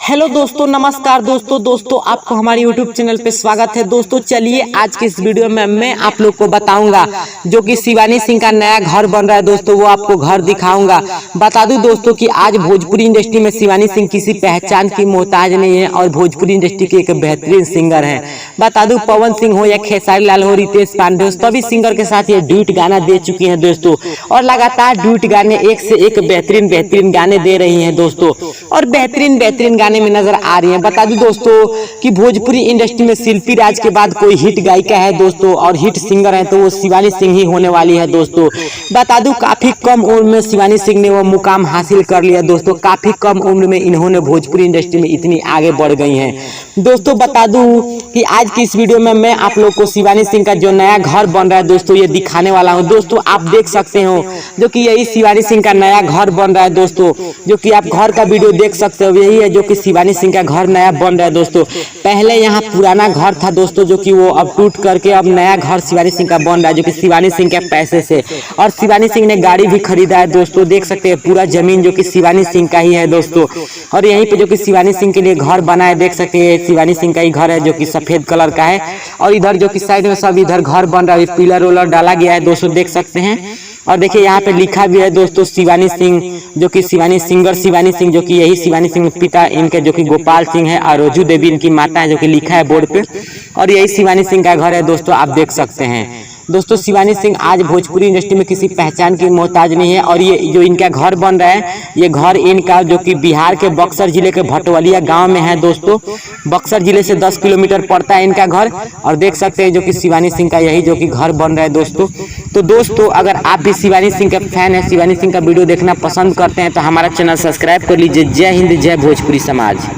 Hello दोस्तों, नमस्कार दोस्तों आपको हमारे YouTube चैनल पे स्वागत है। दोस्तों चलिए आज के इस वीडियो में मैं आप लोग को बताऊंगा जो कि शिवानी सिंह का नया घर बन रहा है। दोस्तों वो आपको घर दिखाऊंगा। बता दूं दोस्तों कि आज भोजपुरी इंडस्ट्री में शिवानी सिंह किसी पहचान की मोहताज नहीं है और भोजपुरी इंडस्ट्री के एक बेहतरीन सिंगर है। बता दूं पवन सिंह हो या खेसारी लाल हो, रितेश पांडे हो, सभी सिंगर के साथ ये ड्यूट गाना दे चुकी हैं दोस्तों, और लगातार ड्यूट गाने एक से एक बेहतरीन गाने दे रही हैं दोस्तों, और बेहतरीन गाने में नजर आ रही हैं। बता दूं दोस्तों कि भोजपुरी इंडस्ट्री में शिल्पी राज के बाद कोई हिट गायिका है दोस्तों और हिट सिंगर है तो वो शिवानी सिंह ही होने वाली है दोस्तों। बता दूं काफी कम उम्र में शिवानी सिंह ने वो मुकाम हासिल कर लिया दोस्तों। काफी कम उम्र में इन्होंने भोजपुरी इंडस्ट्री में इतनी आगे बढ़ गई हैं दोस्तों। बता दूं कि आज की इस वीडियो में मैं आप लोग को शिवानी सिंह का जो नया घर बन रहा है दोस्तों ये दिखाने वाला हूँ। दोस्तों आप देख सकते हो जो कि यही शिवानी सिंह का नया घर बन रहा है दोस्तों, जो कि आप घर का वीडियो देख सकते हो। यही है जो कि शिवानी सिंह का घर नया बन रहा है दोस्तों। पहले यहाँ पुराना घर था दोस्तों जो कि वो अब टूट करके अब नया घर शिवानी सिंह का बन रहा है, जो कि शिवानी सिंह के पैसे से। और शिवानी सिंह ने गाड़ी भी खरीदा है दोस्तों, देख सकते हैं पूरा जमीन जो कि शिवानी सिंह का ही है दोस्तों। और यहीं पे जो कि शिवानी सिंह के लिए घर बना है, देख सकते हैं शिवानी सिंह का ही घर है जो कि सफेद कलर का है। और इधर जो कि साइड में सब इधर घर बन रहा है, पिलर उलर डाला गया है दोस्तों, देख सकते हैं। और देखिए यहाँ पे लिखा भी है दोस्तों शिवानी सिंह, जो कि शिवानी शिवानी सिंह, जो कि यही शिवानी सिंह पिता इनके जो कि गोपाल सिंह है और रोजू देवी इनकी माता है, जो कि लिखा है बोर्ड पे। और यही शिवानी सिंह का घर है दोस्तों, आप देख सकते हैं दोस्तों। शिवानी सिंह आज भोजपुरी इंडस्ट्री में किसी पहचान की मोहताज नहीं है। और ये जो इनका घर बन रहा है, ये घर इनका जो कि बिहार के बक्सर जिले के भटवलिया गांव में है दोस्तों। बक्सर जिले से 10 किलोमीटर पड़ता है इनका घर। और देख सकते हैं जो कि शिवानी सिंह का यही जो कि घर बन रहा है दोस्तों। तो दोस्तों अगर आप भी शिवानी सिंह के फैन है, शिवानी सिंह का वीडियो देखना पसंद करते हैं तो हमारा चैनल सब्सक्राइब कर लीजिए। जय हिंद, जय भोजपुरी समाज।